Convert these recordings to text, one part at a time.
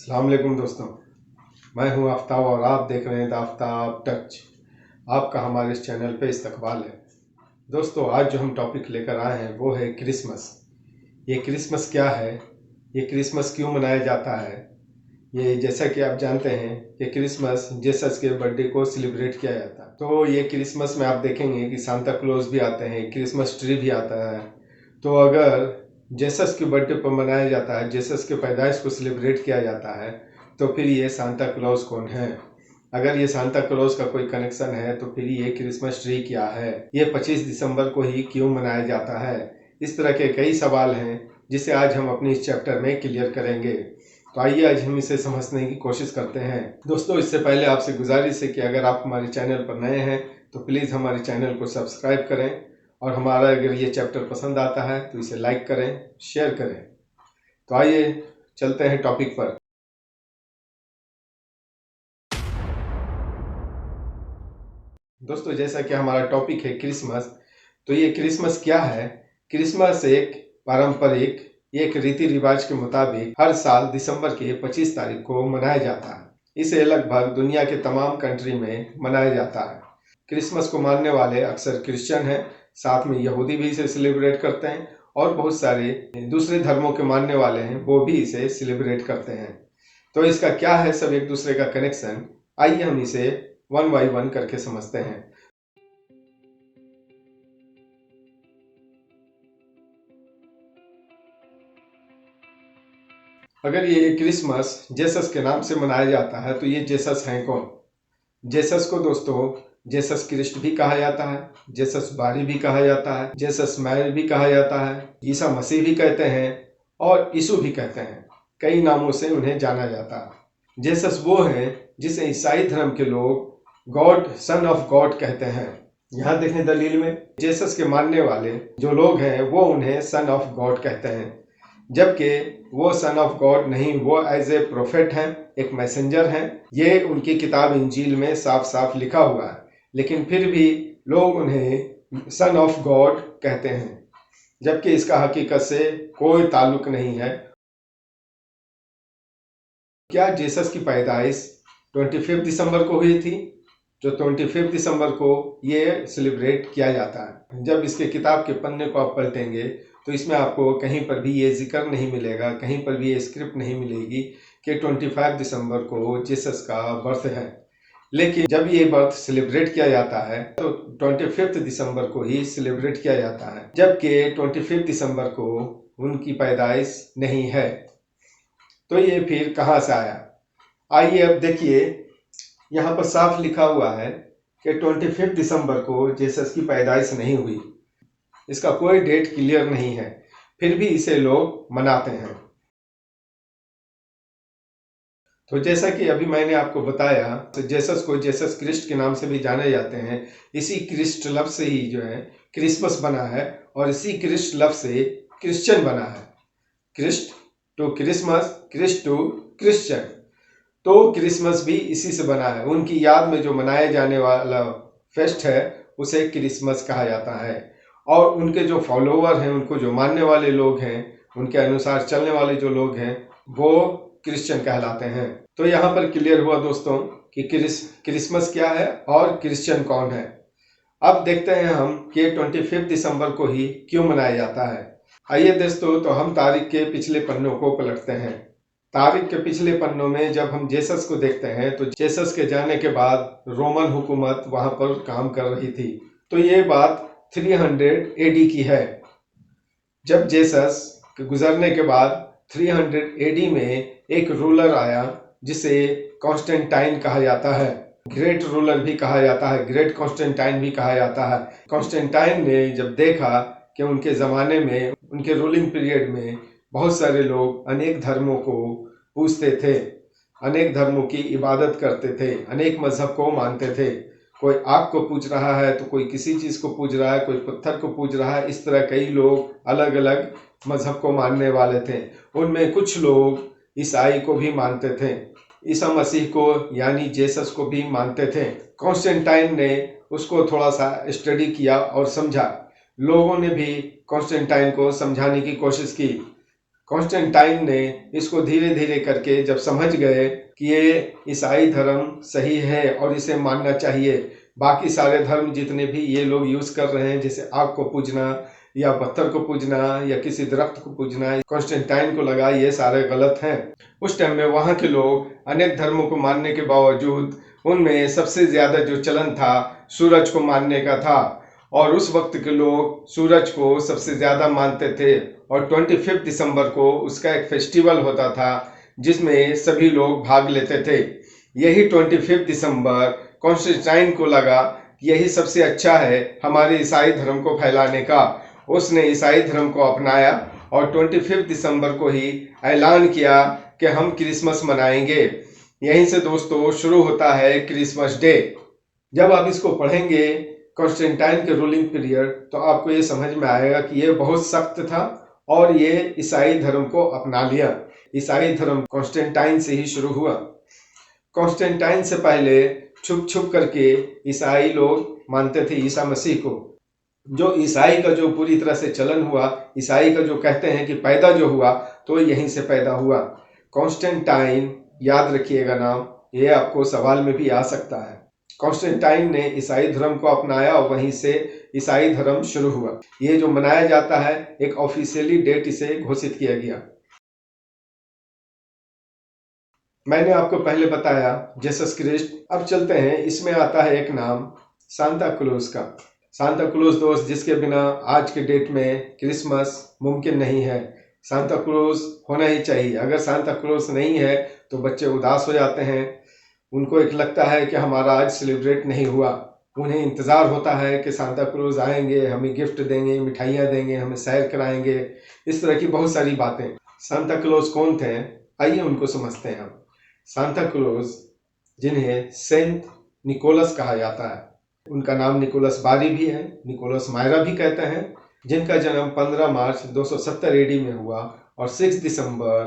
अस्सलाम वालेकुम दोस्तों, मैं हूं आफ्ताब और आप देख रहे हैं द आफ्ताब टच। आपका हमारे इस चैनल पे इस्तकबाल है। दोस्तों, आज जो हम टॉपिक लेकर आए हैं वो है क्रिसमस। ये क्रिसमस क्या है, ये क्रिसमस क्यों मनाया जाता है। ये जैसा कि आप जानते हैं कि क्रिसमस जीसस के बर्थडे को सेलिब्रेट किया जाता है। तो ये क्रिसमस में आप देखेंगे कि सांता क्लॉज भी आते हैं, क्रिसमस ट्री भी आता है। तो अगर जीसस के बर्थडे पर मनाया जाता है, जीसस के पैदाइश को सेलिब्रेट किया जाता है, तो फिर ये सांता क्लॉज कौन है। अगर ये सांता क्लॉज का कोई कनेक्शन है तो फिर ये क्रिसमस ट्री क्या है, ये 25 दिसंबर को ही क्यों मनाया जाता है। इस तरह के कई सवाल हैं जिसे आज हम अपने इस चैप्टर में क्लियर करेंगे। तो आइए आज हम इसे समझने की कोशिश करते हैं। दोस्तों, इससे पहले आपसे गुजारिश है कि अगर आप हमारे चैनल पर नए हैं तो प्लीज़ हमारे चैनल को सब्सक्राइब करें और हमारा अगर ये चैप्टर पसंद आता है तो इसे लाइक करें, शेयर करें। तो आइए चलते हैं टॉपिक पर। दोस्तों, जैसा कि हमारा टॉपिक है क्रिसमस, तो ये क्रिसमस क्या है। क्रिसमस एक पारंपरिक, एक रीति रिवाज के मुताबिक हर साल दिसंबर के 25 तारीख को मनाया जाता है। इसे लगभग दुनिया के तमाम कंट्री में मनाया जाता है। क्रिसमस को मानने वाले अक्सर क्रिश्चियन हैं, साथ में यहूदी भी इसे सेलिब्रेट करते हैं और बहुत सारे दूसरे धर्मों के मानने वाले हैं, वो भी इसे सेलिब्रेट करते हैं। तो इसका क्या है सब एक दूसरे का कनेक्शन, आइए हम इसे वन बाई वन करके समझते हैं। अगर ये क्रिसमस जेसस के नाम से मनाया जाता है तो ये जेसस हैं कौन। जेसस को दोस्तों जेसस क्रिस्ट भी कहा जाता है, जेसस बारी भी कहा जाता है, जेसस मैर भी कहा जाता है, ईसा मसीह भी कहते हैं और यीशु भी कहते हैं। कई नामों से उन्हें जाना जाता है। जेसस वो हैं जिसे ईसाई धर्म के लोग गॉड, सन ऑफ गॉड कहते हैं। यहाँ देखें दलील में, जेसस के मानने वाले जो लोग हैं वो उन्हें सन ऑफ गॉड कहते हैं, जबकि वो सन ऑफ गॉड नहीं, वो एज ए प्रोफेट हैं, एक मैसेंजर हैं। ये उनकी किताब इंजील में साफ साफ लिखा हुआ है, लेकिन फिर भी लोग उन्हें सन ऑफ गॉड कहते हैं, जबकि इसका हकीकत से कोई ताल्लुक नहीं है। क्या जीसस की पैदाइश 25 दिसंबर को हुई थी, जो 25 दिसंबर को ये सेलिब्रेट किया जाता है। जब इसके किताब के पन्ने को आप पलटेंगे तो इसमें आपको कहीं पर भी ये जिक्र नहीं मिलेगा, कहीं पर भी ये स्क्रिप्ट नहीं मिलेगी कि 25 दिसंबर को जीसस का बर्थ है। लेकिन जब ये बर्थ सेलिब्रेट किया जाता है तो 25 दिसंबर को ही सेलिब्रेट किया जाता है, जबकि 25 दिसंबर को उनकी पैदाइश नहीं है। तो ये फिर कहाँ से आया, आइए अब देखिए। यहाँ पर साफ लिखा हुआ है कि 25 दिसंबर को जीसस की पैदाइश नहीं हुई। इसका कोई डेट क्लियर नहीं है, फिर भी इसे लोग मनाते हैं। तो जैसा कि अभी मैंने आपको बताया, तो जीसस को जीसस क्रिस्ट के नाम से भी जाने जाते हैं। इसी क्रिस्ट लफ्ज से ही जो है क्रिसमस बना है और इसी क्रिस्ट लफ्ज से क्रिश्चियन बना है। Christ to Christmas, Christ to Christian. तो क्रिसमस भी इसी से बना है। उनकी याद में जो मनाया जाने वाला फेस्ट है उसे क्रिसमस कहा जाता है। और उनके जो फॉलोवर हैं, उनको जो मानने वाले लोग हैं, उनके अनुसार चलने वाले जो लोग हैं, वो क्रिश्चियन कहलाते हैं। तो यहाँ पर क्लियर हुआ दोस्तों कि क्रिसमस क्या है और क्रिश्चियन कौन है। अब देखते हैं हम कि 25 दिसंबर को ही क्यों मनाया जाता है। आइए दोस्तों, तो हम तारीख के पिछले पन्नों को पलटते हैं। तारीख के पिछले पन्नों में जब हम जेसस को देखते हैं तो जेसस के जाने के बाद रोमन हुकूमत वहां पर काम कर रही थी। तो ये बात 300 एडी की है। जब जेसस के गुजरने के बाद 300 एडी में एक रूलर आया जिसे कॉन्स्टेंटाइन कहा जाता है। ग्रेट रूलर भी कहा जाता है, ग्रेट कॉन्स्टेंटाइन भी कहा जाता है। कॉन्स्टेंटाइन ने जब देखा कि उनके ज़माने में, उनके रूलिंग पीरियड में बहुत सारे लोग अनेक धर्मों को पूजते थे, अनेक धर्मों की इबादत करते थे, अनेक मजहब को मानते थे। कोई आग को पूज रहा है तो कोई किसी चीज़ को पूज रहा है, कोई पत्थर को पूज रहा है। इस तरह कई लोग अलग अलग मजहब को मानने वाले थे। उनमें कुछ लोग ईसाई को भी मानते थे, ईसा मसीह को यानी जेसस को भी मानते थे। कॉन्स्टेंटाइन ने उसको थोड़ा सा स्टडी किया और समझा। लोगों ने भी कॉन्स्टेंटाइन को समझाने की कोशिश की। कॉन्स्टेंटाइन ने इसको धीरे धीरे करके जब समझ गए कि ये ईसाई धर्म सही है और इसे मानना चाहिए, बाकी सारे धर्म जितने भी ये लोग यूज कर रहे हैं, जैसे आग को पूजना या पत्थर को पूजना या किसी दरख्त को पूजना, कॉन्स्टेंटाइन को लगा ये सारे गलत हैं। उस टाइम में वहाँ के लोग अनेक धर्मों को मानने के बावजूद उनमें सबसे ज्यादा जो चलन था सूरज को मानने का था, और उस वक्त के लोग सूरज को सबसे ज्यादा मानते थे। और 25 दिसंबर को उसका एक फेस्टिवल होता था जिसमें सभी लोग भाग लेते थे। यही 25 दिसंबर कॉन्स्टेंटाइन को लगा यही सबसे अच्छा है हमारे ईसाई धर्म को फैलाने का। उसने ईसाई धर्म को अपनाया और 25 दिसंबर को ही ऐलान किया कि हम क्रिसमस मनाएंगे। यहीं से दोस्तों शुरू होता है क्रिसमस डे। जब आप इसको पढ़ेंगे कॉन्स्टेंटाइन के रूलिंग पीरियड, तो आपको ये समझ में आएगा कि ये बहुत सख्त था और ये ईसाई धर्म को अपना लिया। ईसाई धर्म कॉन्स्टेंटाइन से ही शुरू हुआ। कॉन्स्टेंटाइन से पहले छुप छुप करके ईसाई लोग मानते थे ईसा मसीह को। जो ईसाई का जो पूरी तरह से चलन हुआ, ईसाई का जो कहते हैं कि पैदा जो हुआ, तो यहीं से पैदा हुआ। कॉन्स्टेंटाइन, याद रखिएगा नाम, ये आपको सवाल में भी आ सकता है। कॉन्स्टेंटाइन ने ईसाई धर्म को अपनाया और वहीं से ईसाई धर्म शुरू हुआ। ये जो मनाया जाता है, एक ऑफिशियली डेट इसे घोषित किया गया। मैंने आपको पहले बताया जेसस क्रिस्ट। अब चलते हैं, इसमें आता है एक नाम सांता क्लॉज का। सांता क्लॉज दोस्त, जिसके बिना आज के डेट में क्रिसमस मुमकिन नहीं है। सांता क्लॉज होना ही चाहिए। अगर सांता क्लॉज नहीं है तो बच्चे उदास हो जाते हैं। उनको एक लगता है कि हमारा आज सेलिब्रेट नहीं हुआ। उन्हें इंतज़ार होता है कि सांता क्लॉज आएंगे, हमें गिफ्ट देंगे, मिठाइयाँ देंगे, हमें सैर कराएंगे, इस तरह की बहुत सारी बातें। सांता क्लॉज कौन थे? आइए उनको समझते हैं हम। सांता क्लॉज, जिन्हें सेंट निकोलस कहा जाता है, उनका नाम निकोलस बारी भी है, निकोलस मायरा भी कहते हैं, जिनका जन्म 15 मार्च 270 एडी में हुआ और 6 दिसंबर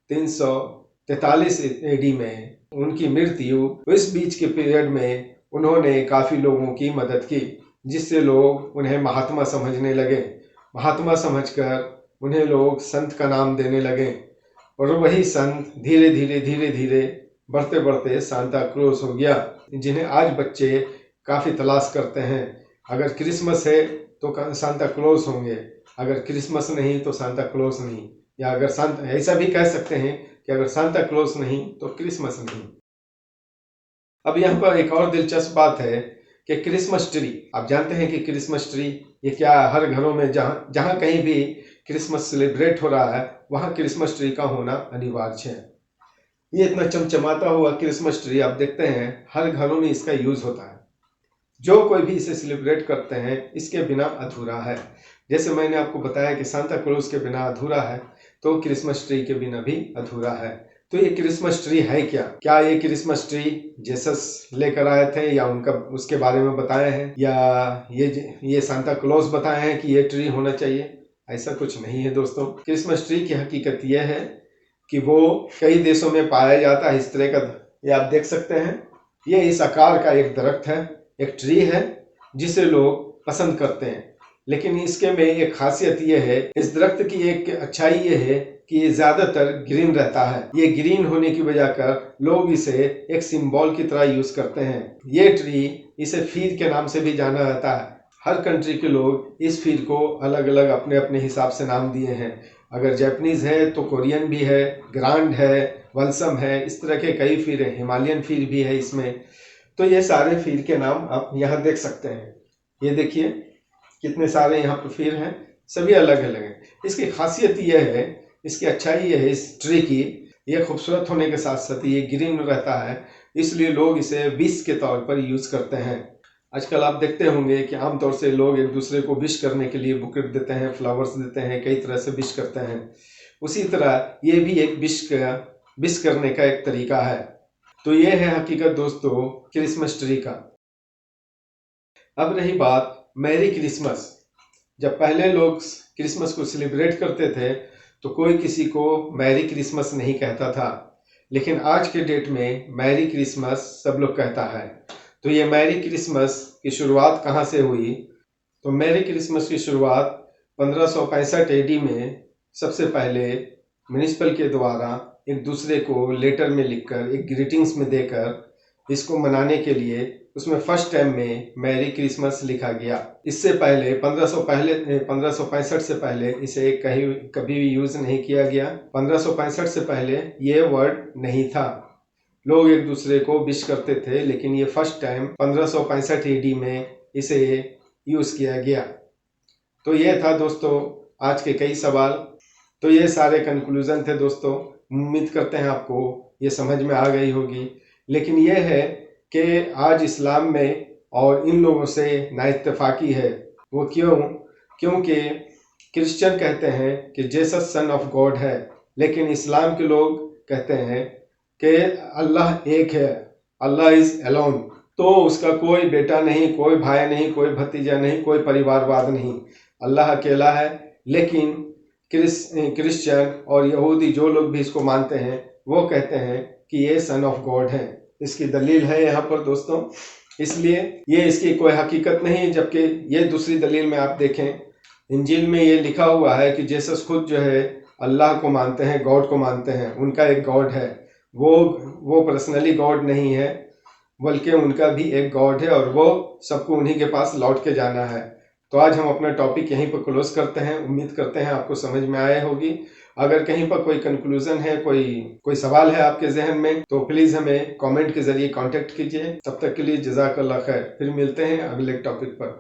343 एडी में उनकी मृत्यु। इस बीच के पीरियड में उन्होंने काफ़ी लोगों की मदद की, जिससे लोग उन्हें महात्मा समझने लगे। महात्मा समझकर उन्हें लोग संत का नाम देने लगे और वही संत धीरे धीरे बढ़ते बढ़ते सांता क्लॉज हो गया, जिन्हें आज बच्चे काफ़ी तलाश करते हैं। अगर क्रिसमस है तो सांता क्लॉज होंगे, अगर क्रिसमस नहीं तो सांता क्लॉज नहीं, या अगर सांता, ऐसा भी कह सकते हैं कि अगर सांता क्लॉज नहीं तो क्रिसमस नहीं। अब यहाँ पर एक और दिलचस्प बात है कि क्रिसमस ट्री, आप जानते हैं कि क्रिसमस ट्री ये क्या, हर घरों में जहाँ कहीं भी क्रिसमस सेलिब्रेट हो रहा है वहाँ क्रिसमस ट्री का होना अनिवार्य है। ये इतना चमचमाता हुआ क्रिसमस ट्री आप देखते हैं हर घरों में इसका यूज होता है। जो कोई भी इसे सेलिब्रेट करते हैं इसके बिना अधूरा है। जैसे मैंने आपको बताया कि सांता क्लॉज के बिना अधूरा है, तो क्रिसमस ट्री के बिना भी अधूरा है। तो ये क्रिसमस ट्री है क्या? क्या ये क्रिसमस ट्री जेसस लेकर आए थे या उनका उसके बारे में बताए हैं, या ये सांता क्लॉज बताए हैं कि ये ट्री होना चाहिए? ऐसा कुछ नहीं है दोस्तों। क्रिसमस ट्री की हकीकत यह है कि वो कई देशों में पाया जाता है इस तरह का। ये आप देख सकते हैं, ये इस आकार का एक दरख्त है, एक ट्री है जिसे लोग पसंद करते हैं। लेकिन इसके में एक खासियत ये है, इस दरख्त की एक अच्छाई ये है कि ये ज्यादातर ग्रीन रहता है। ये ग्रीन होने की वजह कर लोग इसे एक सिंबल की तरह यूज करते हैं। ये ट्री, इसे फीर के नाम से भी जाना जाता है। हर कंट्री के लोग इस फीर को अलग अलग अपने अपने हिसाब से नाम दिए हैं। अगर जापानीज है तो कोरियन भी है, ग्रांड है, वल्सम है, इस तरह के कई फीर है, हिमालयन फीर भी है इसमें। तो ये सारे फीर के नाम आप यहाँ देख सकते हैं। ये देखिए कितने सारे यहाँ पर फीर हैं, सभी अलग अलग हैं। इसकी खासियत यह है, इसकी अच्छाई ये है इस ट्री की, ये खूबसूरत होने के साथ साथ ये ग्रीन रहता है, इसलिए लोग इसे विश के तौर पर यूज करते हैं। आजकल आप देखते होंगे कि आमतौर से लोग एक दूसरे को विश करने के लिए बुके देते हैं, फ्लावर्स देते हैं, कई तरह से विश करते हैं। उसी तरह ये भी एक विश करने का एक तरीका है। तो ये है हकीकत दोस्तों क्रिसमस ट्री का। अब रही बात मैरी क्रिसमस। जब पहले लोग क्रिसमस को सेलिब्रेट करते थे तो कोई किसी को मैरी क्रिसमस नहीं कहता था, लेकिन आज के डेट में मैरी क्रिसमस सब लोग कहता है। तो ये मैरी क्रिसमस की शुरुआत कहाँ से हुई? तो मैरी क्रिसमस की शुरुआत 1565 एडी में सबसे पहले म्युनिसिपल के द्वारा एक दूसरे को लेटर में लिखकर, एक ग्रीटिंग्स में देकर इसको मनाने के लिए उसमें फर्स्ट टाइम में मैरी क्रिसमस लिखा गया। इससे पहले 1565 से पहले इसे कभी भी यूज नहीं किया गया। 1565 से पहले ये वर्ड नहीं था। लोग एक दूसरे को विश करते थे, लेकिन ये फर्स्ट टाइम 1565 एडी में इसे यूज किया गया। तो ये था दोस्तों आज के कई सवाल। तो ये सारे कंक्लूजन थे दोस्तों। उम्मीद करते हैं आपको ये समझ में आ गई होगी। लेकिन ये है कि आज इस्लाम में और इन लोगों से नाइत्तेफाकी है। वो क्योंकि क्रिश्चियन कहते हैं कि जीसस सन ऑफ गॉड है, लेकिन इस्लाम के लोग कहते हैं कि अल्लाह एक है, अल्लाह इज अलोन। तो उसका कोई बेटा नहीं, कोई भाई नहीं, कोई भतीजा नहीं, कोई परिवारवाद नहीं, अल्लाह अकेला है। लेकिन क्रिश्चियन और यहूदी जो लोग भी इसको मानते हैं वो कहते हैं कि ये सन ऑफ गॉड है। इसकी दलील है यहाँ पर दोस्तों। इसलिए ये इसकी कोई हकीकत नहीं, जबकि ये दूसरी दलील में आप देखें, इंजील में ये लिखा हुआ है कि जीसस खुद जो है अल्लाह को मानते हैं, गॉड को मानते हैं। उनका एक गॉड है, वो पर्सनली गॉड नहीं है, बल्कि उनका भी एक गॉड है और वो सबको उन्हीं के पास लौट के जाना है। तो आज हम अपना टॉपिक यहीं पर क्लोज करते हैं। उम्मीद करते हैं आपको समझ में आए होगी। अगर कहीं पर कोई कंक्लूजन है, कोई सवाल है आपके जहन में, तो प्लीज हमें कमेंट के जरिए कांटेक्ट कीजिए। तब तक के लिए जज़ाकल्लाह खैर। फिर मिलते हैं अगले टॉपिक पर।